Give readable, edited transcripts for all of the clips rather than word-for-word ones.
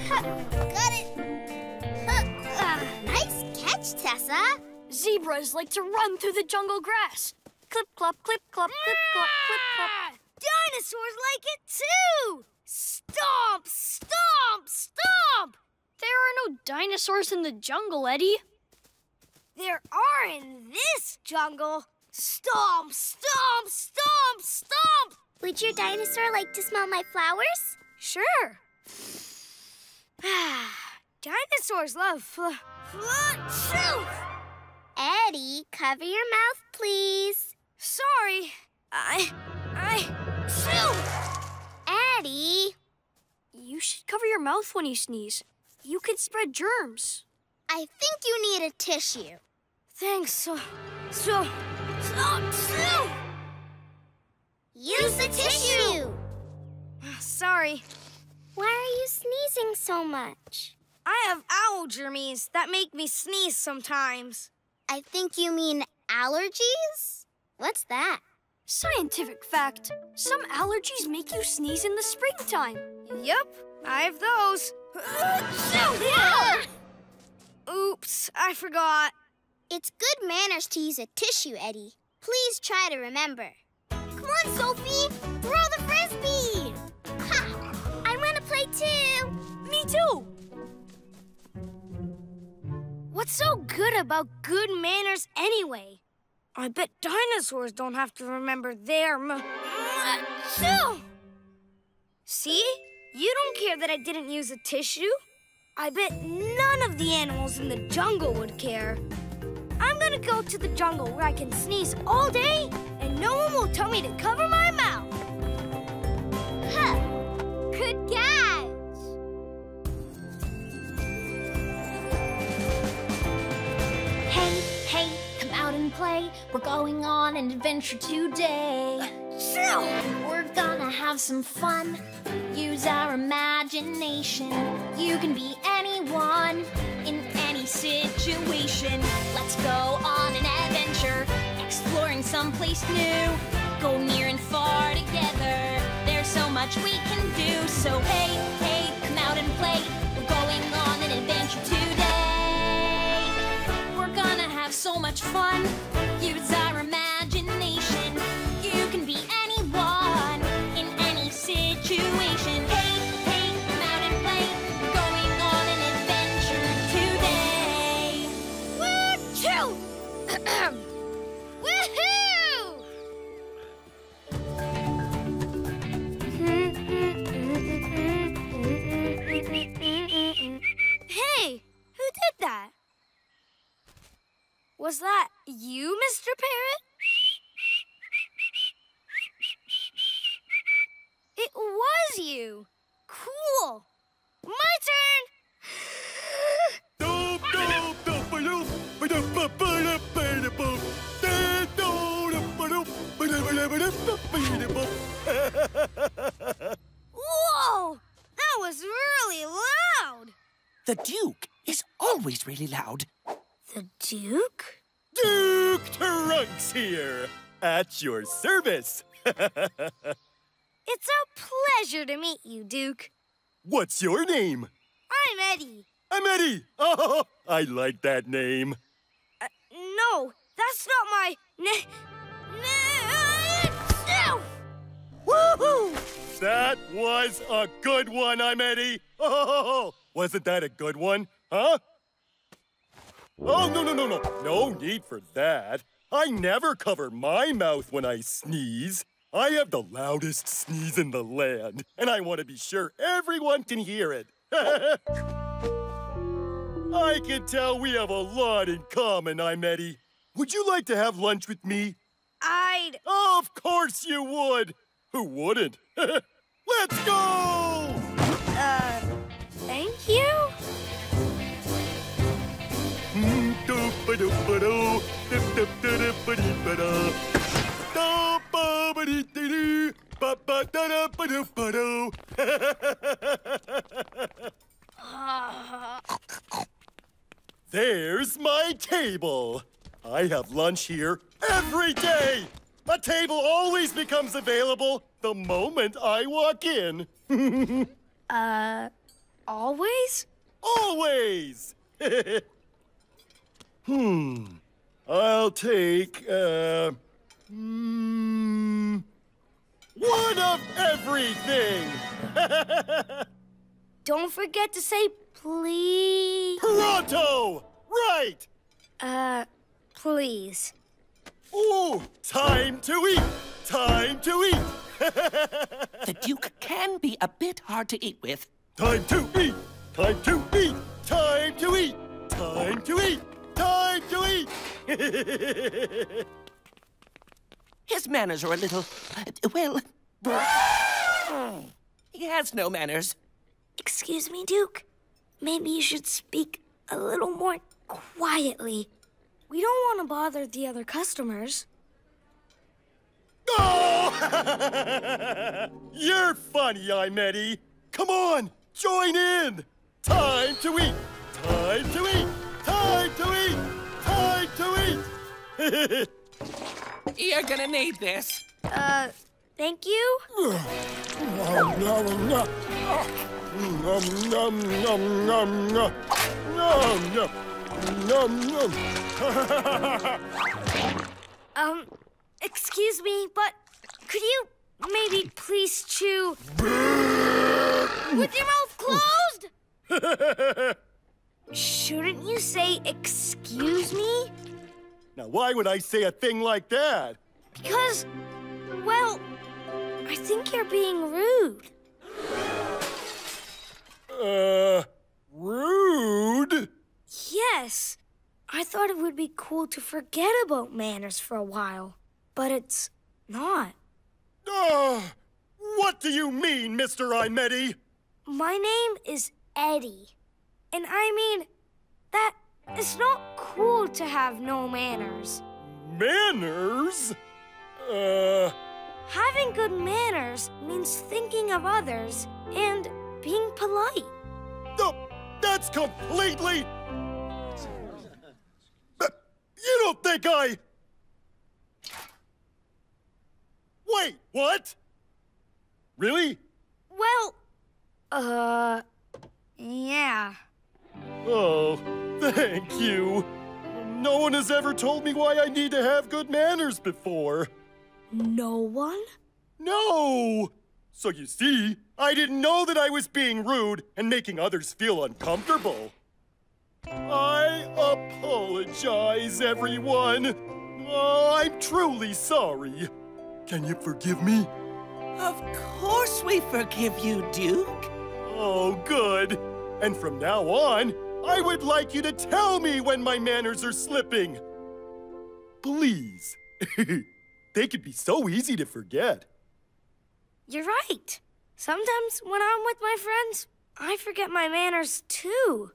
Got it. Nice catch, Tessa. Zebras like to run through the jungle grass. Clip, clop, clip, clop, clip, clop, clip, clop. Dinosaurs like it too! Stomp, stomp, stomp! There are no dinosaurs in the jungle, Eddie. There are in this jungle. Stomp, stomp, stomp, stomp! Would your dinosaur like to smell my flowers? Sure. Dinosaurs love shoo! Eddie, cover your mouth, please. Sorry. Shoo! Eddie. You should cover your mouth when you sneeze. You could spread germs. I think you need a tissue. Thanks. Shoo! Use the tissue! Sorry. Why are you sneezing so much? I have owl germs that make me sneeze sometimes. I think you mean allergies? What's that? Scientific fact. Some allergies make you sneeze in the springtime. Yep, I have those. Oops, I forgot. It's good manners to use a tissue, Eddie. Please try to remember. Come on, Sophie! Throw the frisbee! Ha! I want to play too! Me too! What's so good about good manners anyway? I bet dinosaurs don't have to remember their See? You don't care that I didn't use a tissue. I bet none of the animals in the jungle would care. I'm gonna go to the jungle where I can sneeze all day and no one will tell me to cover my mouth. Huh. Good catch! Hey, hey, come out and play. We're going on an adventure today. We're gonna have some fun. Use our imagination. You can be anyone in any situation. Let's go on an adventure, exploring someplace new. Go near and far together. There's so much we can do. So hey, hey, come out and play. We're going on an adventure today. We're gonna have so much fun. Use our imagination. You can be anyone in any situation. Hey, hey, come out and play. We're going on an adventure today. Woo-choo! Woohoo! Hey, who did that? Was that you, Mr. Parrot? It was you. Cool. My turn. Whoa! That was really loud. The Duke is always really loud. The Duke? Duke Trunks here, at your service. It's a pleasure to meet you, Duke. What's your name? I'm Eddie. I'm Eddie. Oh, I like that name. No, that's not my no! Woohoo! That was a good one, I'm Eddie. Oh, wasn't that a good one, huh? Oh, no. No need for that. I never cover my mouth when I sneeze. I have the loudest sneeze in the land, and I want to be sure everyone can hear it. I can tell we have a lot in common, I'm Eddie. Would you like to have lunch with me? Of course you would. Who wouldn't? Let's go! Thank you? There's my table. I have lunch here every day. A table always becomes available the moment I walk in. Always? Always! I'll take, one of everything! Don't forget to say please. Pronto! Right! Please. Ooh, time to eat! Time to eat! The Duke can be a bit hard to eat with. Time to eat! Time to eat! Time to eat! Time to eat! Time to eat! His manners are a little, well, he has no manners. Excuse me, Duke. Maybe you should speak a little more quietly. We don't want to bother the other customers. Oh! You're funny, I'm Eddie. Come on, join in. Time to eat. Time to eat. Time to eat. Time to eat. You're gonna need this. Thank you? Excuse me, but could you maybe please chew with your mouth closed? Shouldn't you say excuse me? Now, why would I say a thing like that? Because, well, I think you're being rude. Rude? Yes. I thought it would be cool to forget about manners for a while, but it's not. What do you mean, Mr. Eddie? My name is Eddie, and I mean that it's not cool to have no manners. Manners? Having good manners means thinking of others and being polite. No, that's completely... You don't think I... Wait, what? Really? Well, yeah. Oh, thank you. No one has ever told me why I need to have good manners before. No one? No! So you see, I didn't know that I was being rude and making others feel uncomfortable. I apologize, everyone. I'm truly sorry. Can you forgive me? Of course we forgive you, Duke. Oh, good. And from now on, I would like you to tell me when my manners are slipping. Please. They could be so easy to forget. You're right. Sometimes when I'm with my friends, I forget my manners too.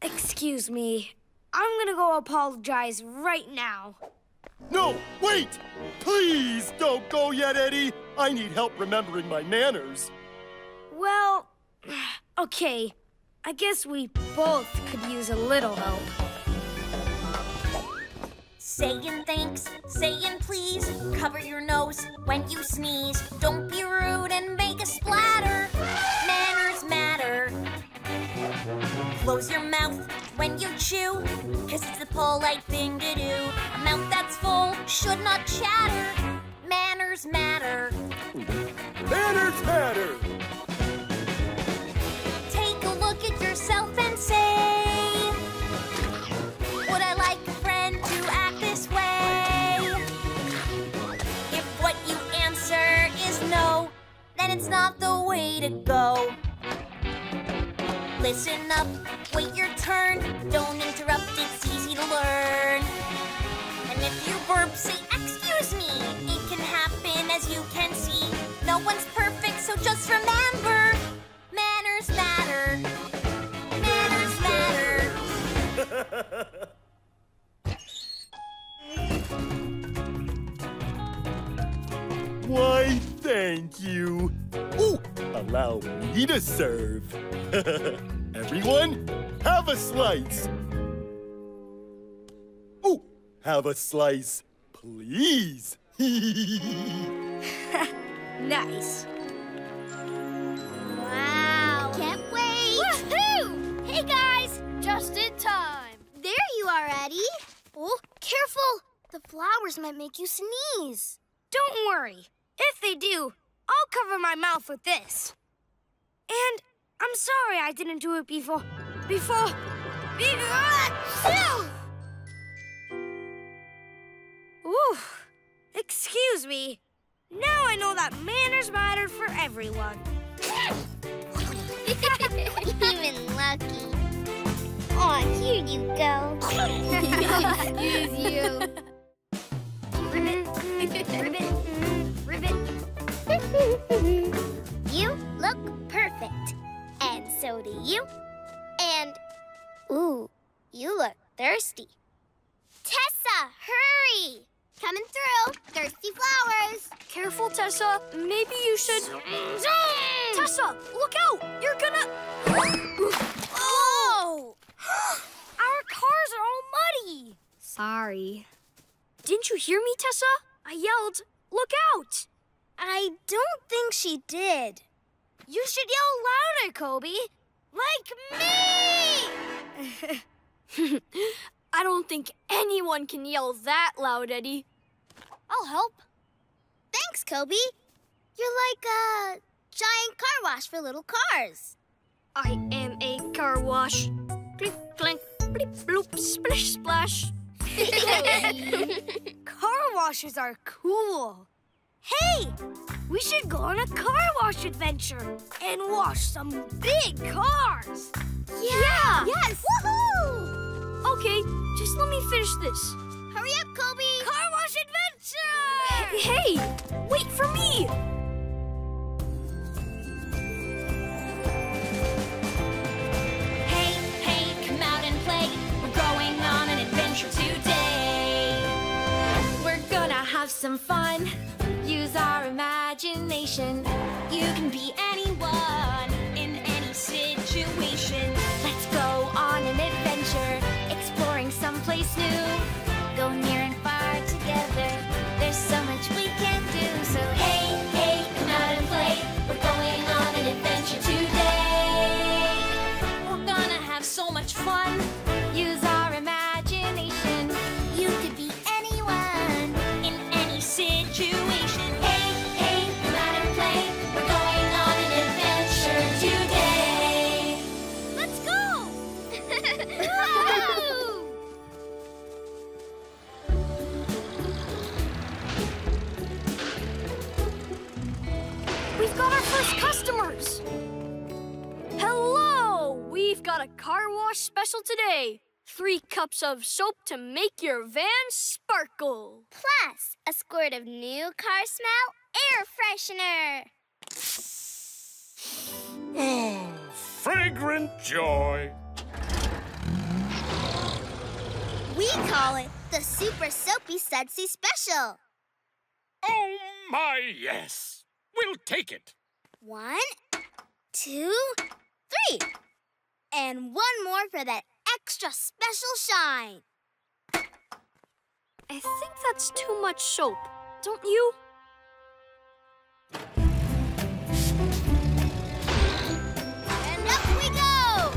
Excuse me. I'm gonna go apologize right now. No, wait! Please don't go yet, Eddie. I need help remembering my manners. Well, okay. I guess we both could use a little help. Saying thanks, saying please, cover your nose when you sneeze. Don't be rude and make a splatter. Manners matter. Close your mouth when you chew, 'cause it's the polite thing to do. A mouth that's full should not chatter. Manners matter. Manners matter! Take a look at yourself and say, would I like a friend to act this way? If what you answer is no, then it's not the way to go. Listen up, wait your turn, don't interrupt, it's easy to learn. And if you burp, say excuse me, it can happen as you can see. No one's perfect, so just remember, manners matter. Manners matter. Why, thank you. Ooh, allow me to serve. Everyone, have a slice. Ooh, have a slice, please. Nice. Wow. Can't wait. Oh, careful! The flowers might make you sneeze. Don't worry. If they do, I'll cover my mouth with this. And I'm sorry I didn't do it before. Ooh, excuse me. Now I know that manners matter for everyone. Even lucky. Aw, here you go. Excuse you. Ribbit. You look perfect. And so do you. And, ooh, you look thirsty. Tessa, hurry! Coming through. Thirsty flowers. Careful, Tessa. Maybe you should... Tessa, look out! You're gonna... Oh! Our cars are all muddy. Sorry. Didn't you hear me, Tessa? I yelled, look out! I don't think she did. You should yell louder, Kobe. Like me! I don't think anyone can yell that loud, Eddie. I'll help. Thanks, Kobe. You're like a giant car wash for little cars. I am a car wash. Blink, blink, bleep, bloop, splish, splash. Car washes are cool. Hey, we should go on a car wash adventure and wash some big cars. Yeah! Yes! Woohoo! Okay, just let me finish this. Hurry up, Kobe! Car wash adventure! Hey, wait for me! Hey, come out and play. We're going on an adventure today. We're gonna have some fun. Use our imagination. You can be anyone in any situation. Let's go on an adventure, exploring someplace new. Go near and far together. There's so much we can do. So hey, come out and play. We're going on an adventure today. We're gonna have so much fun. Use our imagination. You could be anyone in any situation. Hey, come out and play. We're going on an adventure today. Let's go! We've got our first customers. Hello! We've got a car wash special today. 3 cups of soap to make your van sparkle. Plus, a squirt of new car smell air freshener. Fragrant joy. We call it the Super Soapy Sudsy Special. Oh, my, yes. We'll take it. 1, 2, 3. And one more for that extra special shine. I think that's too much soap, don't you? And up we go!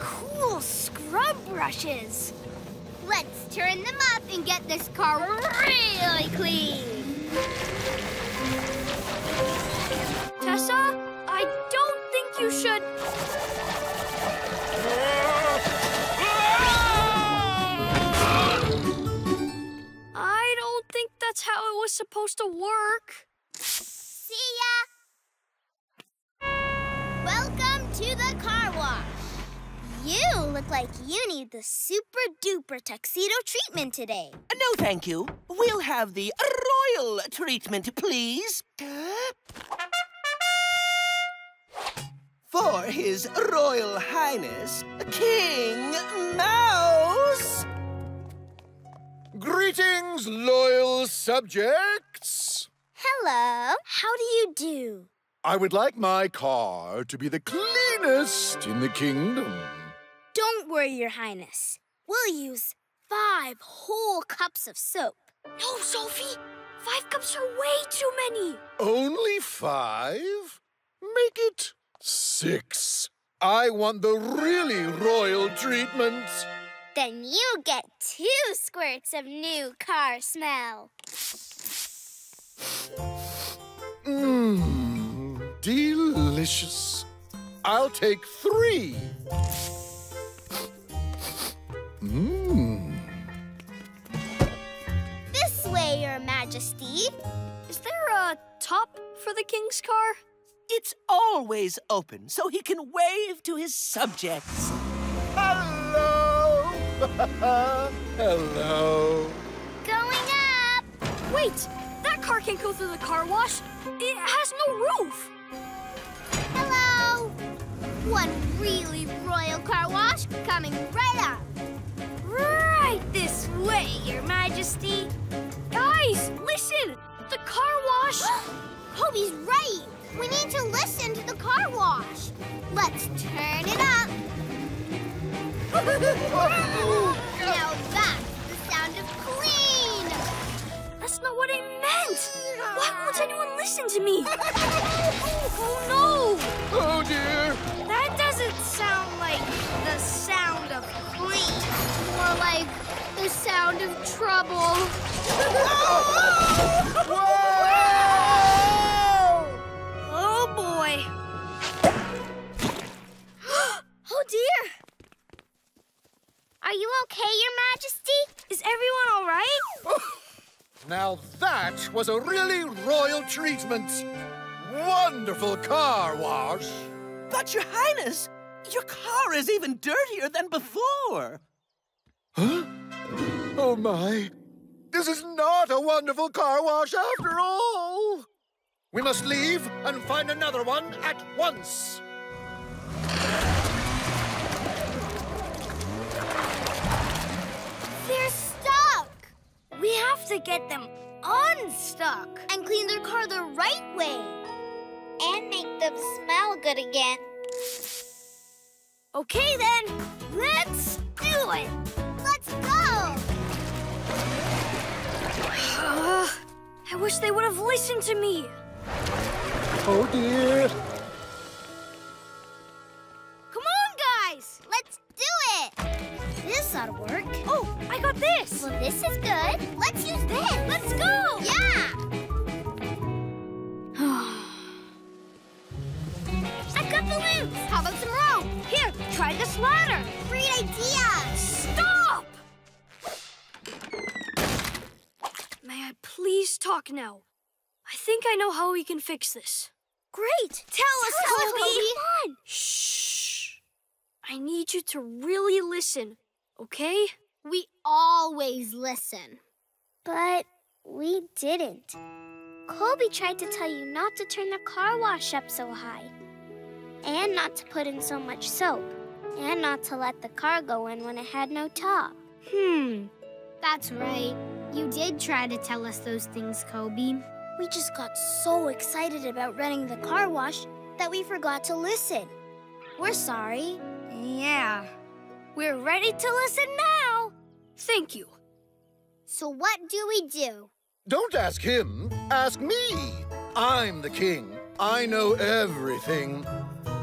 Cool scrub brushes. Let's turn them up and get this car really clean. Tessa, I don't think you should... I don't think that's how it was supposed to work. See ya! Welcome to the car wash. You look like you need the super-duper tuxedo treatment today. No, thank you. We'll have the royal treatment, please. For His Royal Highness, King Mouse. Greetings, loyal subjects. Hello. How do you do? I would like my car to be the cleanest in the kingdom. Don't worry, Your Highness. We'll use 5 whole cups of soap. No, Sophie! 5 cups are way too many. Only 5? Make it 6. I want the really royal treatment. Then you get 2 squirts of new car smell. Delicious. I'll take 3. This way, Your Majesty. Is there a top for the king's car? It's always open, so he can wave to his subjects. Hello! Hello. Going up. Wait, that car can't go through the car wash. It has no roof. Hello. One really royal car wash coming right up. Right this way, Your Majesty. Guys, listen! The car wash! Kobe's right. We need to listen to the car wash. Let's turn it up. Now that's the sound of clean. That's not what I meant! Why won't anyone listen to me? Oh no! Oh, dear. That doesn't sound like the sound of clean. More like the sound of trouble. Oh, boy. Oh, dear. Are you okay, Your Majesty? Is everyone all right? Now that was a really royal treatment. Wonderful car wash. But, Your Highness, your car is even dirtier than before. Huh? Oh, my. This is not a wonderful car wash after all. We must leave and find another one at once. They're stuck. We have to get them unstuck. And clean their car the right way. And make them smell good again. Okay, then. Let's do it. Let's go. I wish they would have listened to me. Oh, dear. Come on, guys. Let's do it. This ought to work. Oh, I got this. Well, this is good. Let's use this. Let's go. Yeah. I've got balloons. How about some rope? Here, try this ladder. Great idea. Stop! May I please talk now? I think I know how we can fix this. Great. Tell us, Kobe. Come on. Shh! I need you to really listen, okay? We always listen. But we didn't. Colby tried to tell you not to turn the car wash up so high. And not to put in so much soap. And not to let the car go in when it had no top. That's right. You did try to tell us those things, Kobe. We just got so excited about running the car wash that we forgot to listen. We're sorry. Yeah. We're ready to listen now. Thank you. So what do we do? Don't ask him. Ask me. I'm the king. I know everything.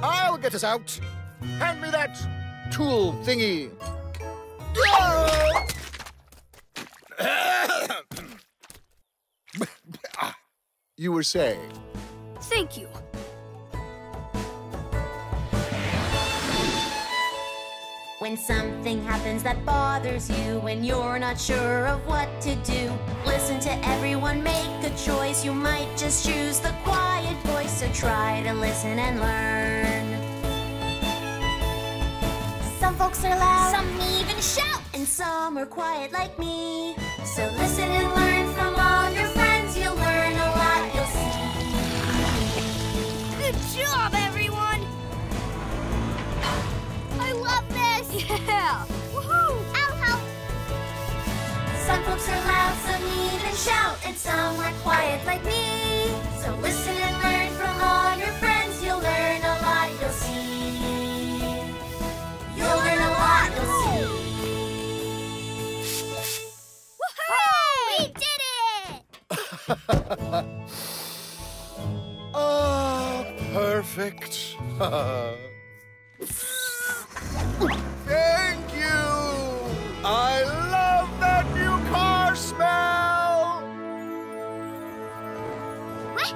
I'll get us out. Hand me that tool thingy. You were saying? Thank you. When something happens that bothers you, when you're not sure of what to do, listen to everyone, make a choice. You might just choose the quiet voice, so try to listen and learn. Some folks are loud, Some even shout. and some are quiet like me. So listen and learn from all your friends. You'll learn a lot, you'll see. Good job, everyone. I love this. Yeah! Woohoo! I'll help. Some folks are loud, some even shout, and some are quiet like me. So listen and learn from all your friends. You'll learn a lot, you'll see. You'll learn a lot, you'll see. Woohoo! Ah, perfect. Thank you! I love that new car smell!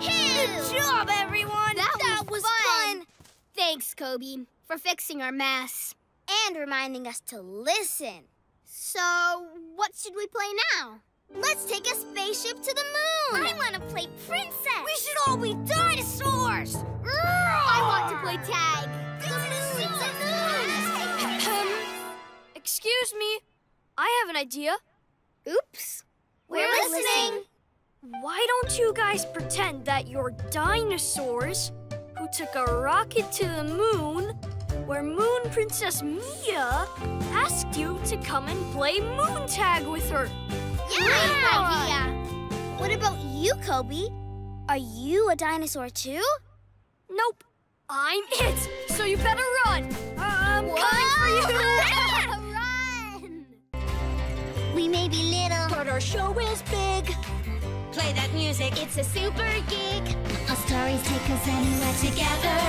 Good job, everyone! That was fun! Thanks, Kobe, for fixing our mess and reminding us to listen. So, what should we play now? Let's take a spaceship to the moon! I want to play princess! We should all be dinosaurs! I want to play tag! Excuse me, I have an idea. Oops. We're listening. Why don't you guys pretend that you're dinosaurs who took a rocket to the moon, where Moon Princess Mia asked you to come and play moon tag with her? Yeah! Idea. What about you, Kobe? Are you a dinosaur too? Nope, I'm it, so you better run. I'm coming for you. Run! We may be little, but our show is big. Play that music. It's a super gig. Our stories take us anywhere together.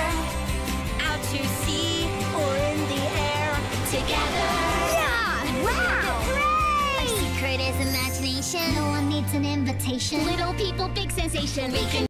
Out to sea Or in the air together. Yeah! Wow! Our secret is imagination. No one needs an invitation. Little people, big sensation. We can